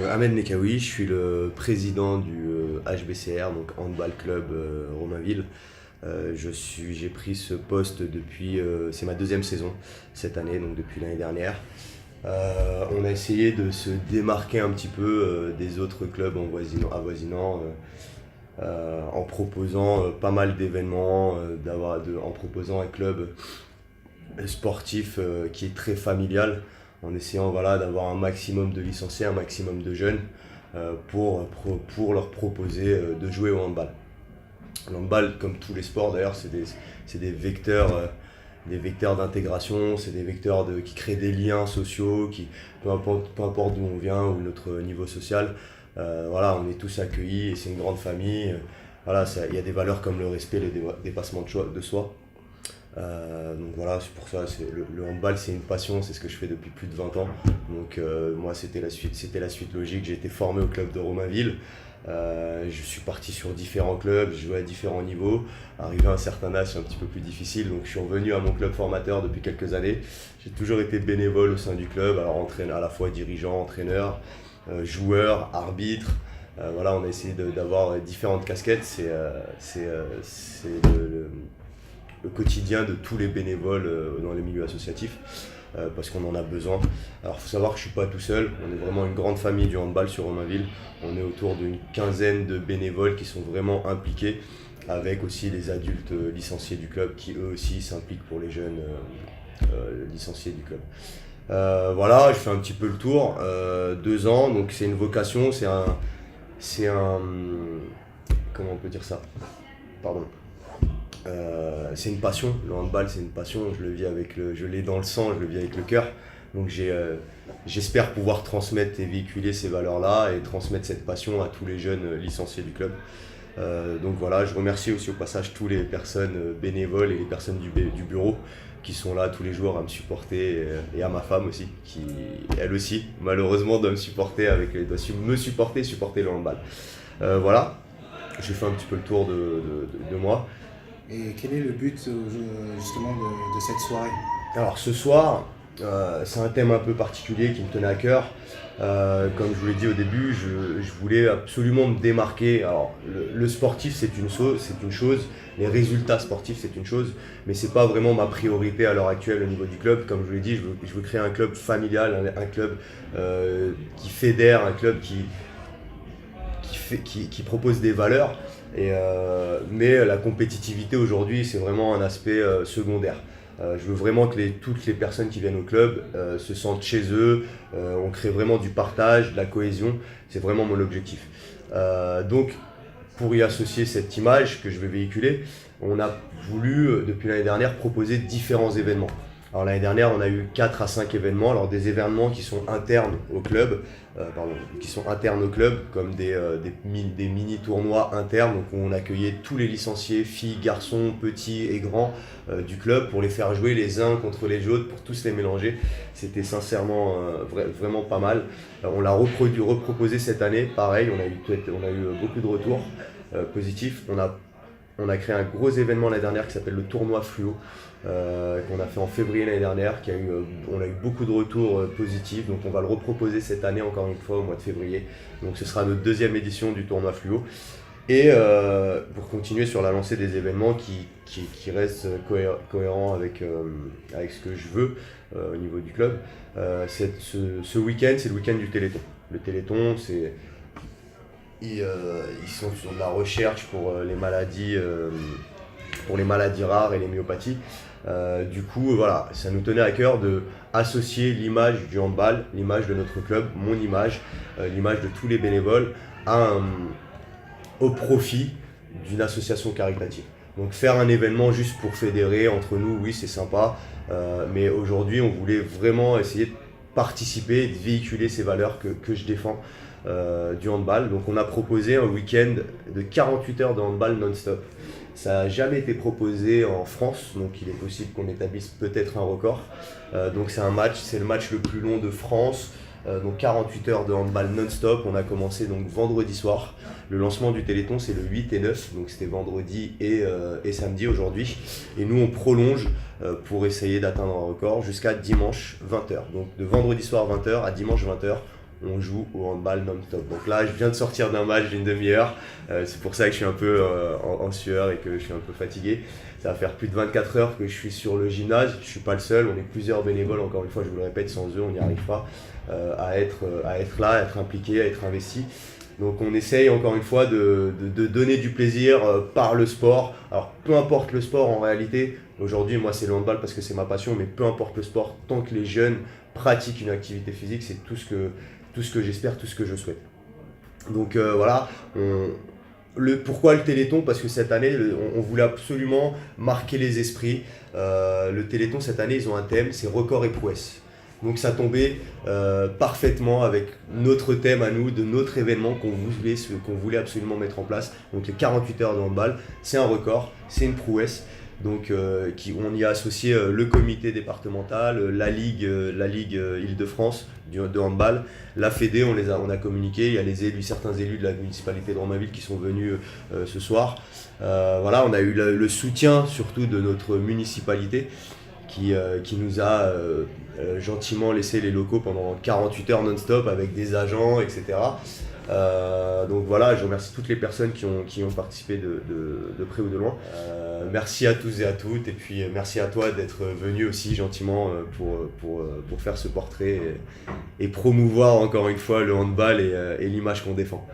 Ahmed Mekawi, je suis le président du HBCR, donc Handball Club Romainville. J'ai pris ce poste depuis, c'est ma deuxième saison cette année, donc depuis l'année dernière. On a essayé de se démarquer un petit peu des autres clubs avoisinants en proposant pas mal d'événements, en proposant un club sportif qui est très familial, en essayant voilà, d'avoir un maximum de licenciés, un maximum de jeunes pour leur proposer de jouer au handball. Le handball, comme tous les sports d'ailleurs, c'est des vecteurs d'intégration, c'est des vecteurs qui créent des liens sociaux, peu importe d'où on vient ou notre niveau social, voilà, on est tous accueillis et c'est une grande famille. Voilà, il y a des valeurs comme le respect, le dépassement de soi. Donc voilà, c'est pour ça, le handball c'est une passion, c'est ce que je fais depuis plus de 20 ans. Donc moi c'était la suite logique, j'ai été formé au club de Romainville. Je suis parti sur différents clubs, j'ai joué à différents niveaux. Arrivé à un certain âge, c'est un petit peu plus difficile, donc je suis revenu à mon club formateur depuis quelques années. J'ai toujours été bénévole au sein du club, alors à la fois dirigeant, entraîneur, joueur, arbitre. Voilà, on a essayé d'avoir différentes casquettes. C'est le quotidien de tous les bénévoles dans les milieux associatifs, parce qu'on en a besoin. Alors il faut savoir que je ne suis pas tout seul, on est vraiment une grande famille du handball sur Romainville. On est autour d'une quinzaine de bénévoles qui sont vraiment impliqués, avec aussi les adultes licenciés du club qui eux aussi s'impliquent pour les jeunes licenciés du club. Voilà, je fais un petit peu le tour. 2 ans, donc c'est une vocation, comment on peut dire ça? Pardon. C'est une passion, le handball c'est une passion, je l'ai dans le sang, je le vis avec le cœur. Donc j'espère pouvoir transmettre et véhiculer ces valeurs-là et transmettre cette passion à tous les jeunes licenciés du club. Donc voilà, je remercie aussi au passage toutes les personnes bénévoles et les personnes du bureau qui sont là tous les jours à me supporter, et à ma femme aussi, qui elle aussi malheureusement doit me supporter supporter le handball. Voilà, j'ai fait un petit peu le tour de moi. Et quel est le but justement de cette soirée? Alors ce soir, c'est un thème un peu particulier qui me tenait à cœur. Comme je vous l'ai dit au début, je voulais absolument me démarquer. Alors le sportif c'est une chose, les résultats sportifs c'est une chose, mais c'est pas vraiment ma priorité à l'heure actuelle au niveau du club. Comme je vous l'ai dit, je veux créer un club familial, un club qui fédère, un club qui propose des valeurs. Mais la compétitivité aujourd'hui, c'est vraiment un aspect secondaire. Je veux vraiment que toutes les personnes qui viennent au club se sentent chez eux. On crée vraiment du partage, de la cohésion. C'est vraiment mon objectif. Donc, pour y associer cette image que je vais véhiculer, on a voulu, depuis l'année dernière, proposer différents événements. Alors l'année dernière, on a eu 4 à 5 événements, alors des événements qui sont internes au club, comme des mini-tournois internes, donc où on accueillait tous les licenciés, filles, garçons, petits et grands du club pour les faire jouer les uns contre les autres, pour tous les mélanger. C'était sincèrement vraiment pas mal. On l'a reproposé cette année, pareil, on a eu beaucoup de retours positifs. On a créé un gros événement l'année dernière qui s'appelle le tournoi fluo, qu'on a fait en février l'année dernière, on a eu beaucoup de retours positifs, donc on va le reproposer cette année encore une fois au mois de février. Donc ce sera notre deuxième édition du tournoi fluo. Et pour continuer sur la lancée des événements qui restent cohérents avec ce que je veux au niveau du club, ce week-end, c'est le week-end du Téléthon. Le Téléthon, ils sont sur de la recherche pour les maladies rares et les myopathies. Du coup, voilà, ça nous tenait à cœur de associer l'image du handball, l'image de notre club, mon image, l'image de tous les bénévoles, au profit d'une association caritative. Donc faire un événement juste pour fédérer entre nous, oui c'est sympa, mais aujourd'hui on voulait vraiment essayer de participer, de véhiculer ces valeurs que je défends du handball. Donc on a proposé un week-end de 48 heures de handball non-stop. Ça n'a jamais été proposé en France, donc il est possible qu'on établisse peut-être un record. Donc c'est le match le plus long de France. Donc 48 heures de handball non-stop. On a commencé donc vendredi soir. Le lancement du Téléthon c'est le 8 et 9, donc c'était vendredi et samedi aujourd'hui. Et nous on prolonge pour essayer d'atteindre un record jusqu'à dimanche 20h. Donc de vendredi soir 20h à dimanche 20h, on joue au handball non-stop. Donc là, je viens de sortir d'un match d'une demi-heure. C'est pour ça que je suis un peu en sueur et que je suis un peu fatigué. Ça va faire plus de 24 heures que je suis sur le gymnase. Je ne suis pas le seul, on est plusieurs bénévoles, encore une fois, je vous le répète, sans eux, on n'y arrive pas à être là, à être impliqué, à être investi. Donc on essaye encore une fois de donner du plaisir par le sport. Alors peu importe le sport en réalité, aujourd'hui moi c'est le handball parce que c'est ma passion, mais peu importe le sport, tant que les jeunes pratiquent une activité physique, c'est tout ce que j'espère, tout ce que je souhaite. Donc voilà, pourquoi le Téléthon? Parce que cette année, on voulait absolument marquer les esprits. Le Téléthon, cette année, ils ont un thème, c'est record et prouesse. Donc ça tombait parfaitement avec notre thème à nous, de notre événement qu'on voulait absolument mettre en place. Donc les 48 heures de handball, c'est un record, c'est une prouesse. Donc on y a associé le comité départemental, la Ligue Île-de-France de handball, la Fédé, on a communiqué, il y a certains élus de la municipalité de Romainville qui sont venus ce soir. Voilà, on a eu le soutien surtout de notre municipalité qui nous a gentiment laissé les locaux pendant 48 heures non-stop avec des agents, etc. Donc voilà, je remercie toutes les personnes qui ont participé de près ou de loin. Merci à tous et à toutes, et puis merci à toi d'être venu aussi gentiment pour faire ce portrait et promouvoir encore une fois le handball et l'image qu'on défend.